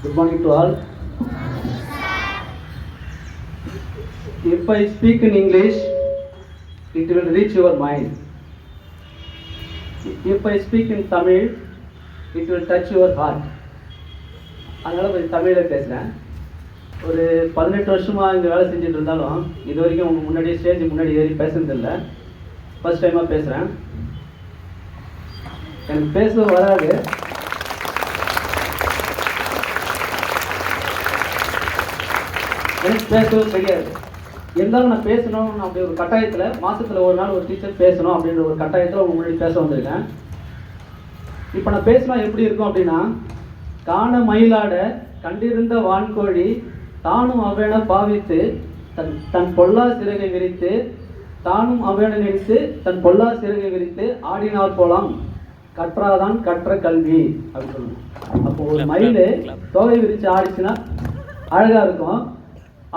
Good morning to all. If I speak in English, it will reach your mind. If I speak in Tamil, it will touch your heart. அதனால் கொஞ்சம் தமிழில் பேசுகிறேன். ஒரு 18 வருஷமாக இங்கே வேலை செஞ்சுட்டு இருந்தாலும் இது வரைக்கும் உங்கள் முன்னாடி ஸ்டேஜ் முன்னாடி ஏறி பேசுனதில்லை. ஃபர்ஸ்ட் டைமாக பேசுகிறேன். எனக்கு பேச வராது. எனக்கு பேசவும் தெரியாது. இருந்தாலும் நான் பேசணும் அப்படி ஒரு கட்டாயத்தில் மாதத்தில் ஒரு நாள் ஒரு டீச்சர் பேசணும் அப்படின்ற ஒரு கட்டாயத்தில் உங்கள் முன்னாடி பேச வந்திருக்கேன். இப்போ நான் பேசினா எப்படி இருக்கும் அப்படின்னா, காண மயிலாட கண்டிருந்த வான்கோழி தானும் அவேன பாவித்து தன் பொல்லா சிறகை விரித்து தானும் அவேன நினைத்து தன் பொல்லா சிறகை விரித்து ஆடினார் போலாம் கற்றாதான் கற்ற கல்வி அப்படின்னு சொல்லணும். அப்போ ஒரு மயில் தோகை விரித்து ஆடிச்சுன்னா அழகாக இருக்கும்.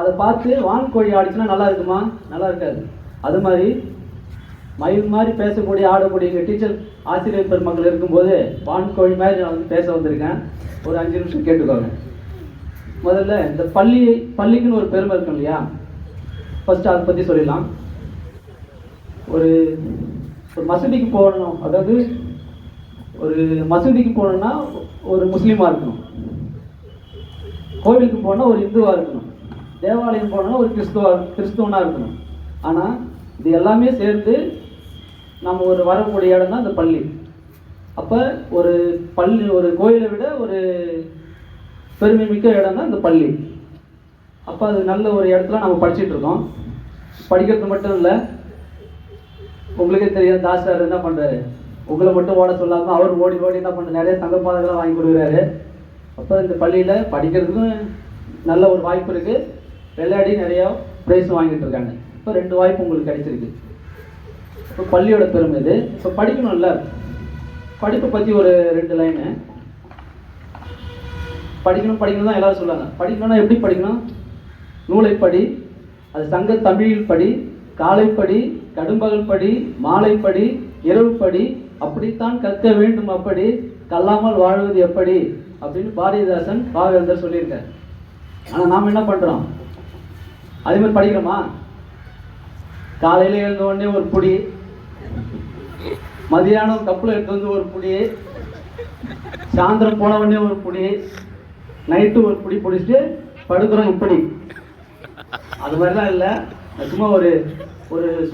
அதை பார்த்து வான்கோழி ஆடிச்சுன்னா நல்லா இருக்குமா? நல்லா இருக்காது. அது மாதிரி மயில் மாதிரி பேசக்கூடிய ஆடக்கூடிய எங்கள் டீச்சர் ஆசிரியர் பெருமக்கள் இருக்கும்போது வான்கோழி மாதிரி நான் வந்து பேச வந்திருக்கேன். ஒரு 5 நிமிஷம் கேட்டுக்கோங்க. முதல்ல இந்த பள்ளிக்குன்னு ஒரு பெருமை இருக்கும் இல்லையா? ஃபர்ஸ்ட் அதை பற்றி சொல்லிடலாம். ஒரு மசூதிக்கு போகணும், அதாவது ஒரு மசூதிக்கு போகணுன்னா ஒரு முஸ்லீமாக இருக்கணும், கோவிலுக்கு போனால் ஒரு இந்துவாக இருக்கணும், தேவாலயம் போனால் ஒரு கிறிஸ்துவனாக இருக்கணும். ஆனால் இது எல்லாமே சேர்ந்து நம்ம ஒரு வரக்கூடிய இடம் தான் இந்த பள்ளி. அப்போ ஒரு கோயிலை விட ஒரு பெருமை மிக்க இடம் தான் இந்த பள்ளி. அப்போ அது நல்ல ஒரு இடத்துல நம்ம படிச்சுட்டு இருக்கோம். படிக்கிறது மட்டும் இல்லை, உங்களுக்கே தெரியும் தாசார் என்ன பண்ணுறாரு, உங்களை மட்டும் ஓட சொல்லாமல் அவர் ஓடி என்ன பண்ணுற நிறைய தங்கப்பாதங்கள்லாம் வாங்கி கொடுக்குறாரு. அப்போ இந்த பள்ளியில் படிக்கிறதுக்கும் நல்ல ஒரு வாய்ப்பு இருக்குது. விளையாடி நிறையா ப்ரைஸும் வாங்கிட்டு இருக்காங்க. இப்போ 2 வாய்ப்பு உங்களுக்கு கிடைச்சிருக்கு. இப்போ பள்ளியோட பெருமை இது. இப்போ படிக்கணும்ல, படிப்பை பற்றி ஒரு 2 லைனு. படிக்கணும் தான் எல்லாரும் சொல்லுவாங்க. படிக்கணும்னா எப்படி படிக்கணும்? நூலை படி, அது சங்க தமிழில் படி, காலை படி, கடும்பகல் படி, மாலை படி, இரவு படி, அப்படித்தான் கற்க வேண்டும் அப்படி கல்லாமல் வாழ்வது எப்படி அப்படின்னு பாரதிதாசன் பாவேந்தர் சொல்லியிருக்கார். ஆனால் நாம் என்ன பண்ணுறோம்? அதே மாதிரி படிக்கிறோமா? காலையில் எழுந்த உடனே ஒரு புடி, மதியானம் கப்பில் எடுத்து வந்து ஒரு புடி, சாயந்தரம் போன உடனே ஒரு புடி, நைட்டு ஒரு புடி பிடிச்சிட்டு படுக்கிறோம். இப்படி அது மாதிரிலாம் இல்லை. சும்மா ஒரு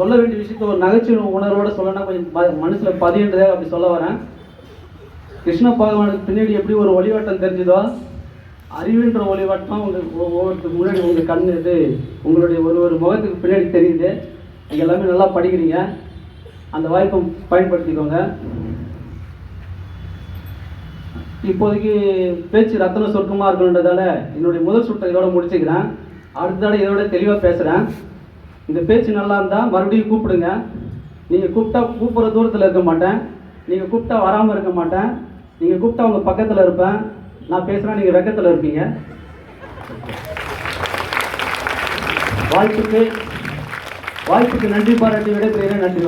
சொல்ல வேண்டிய விஷயத்த ஒரு நகைச்சுவை உணர்வோட சொல்லணும்னா கொஞ்சம் மனசில் பதின்றதே அப்படி சொல்ல வரேன். கிருஷ்ண பகவானுக்கு பின்னாடி எப்படி ஒரு ஒளிவட்டம் தெரிஞ்சுதோ, அறிவுன்ற ஒளிவட்டம் ஒவ்வொருத்தருக்கு முன்னாடி உங்கள் கண் இது உங்களுடைய ஒரு முகத்துக்கு பின்னாடி தெரியுது. நீங்கள் எல்லாமே நல்லா படிக்கிறீங்க. அந்த வாய்ப்பை பயன்படுத்திக்கோங்க. இப்போதைக்கு பேச்சு ரத்தன சொர்க்கமாக இருக்கணுன்றதால என்னுடைய முதல் சுற்றை இதோட முடிச்சுக்கிறேன். அடுத்த தடவை இதோட தெளிவாக பேசுகிறேன். இந்த பேச்சு நல்லா இருந்தால் மறுபடியும் கூப்பிடுங்க. நீங்கள் கூப்பிட்ற தூரத்தில் இருக்க மாட்டேன், நீங்கள் கூப்பிட்டா வராமல் இருக்க மாட்டேன், நீங்கள் கூப்பிட்டா உங்கள் பக்கத்தில் இருப்பேன். நான் பேசுகிறேன், நீங்கள் வெக்கத்தில் இருப்பீங்க. வாய்ப்புக்கு நன்றி பாராட்டி விடைபெறுகிறேன். நன்றி.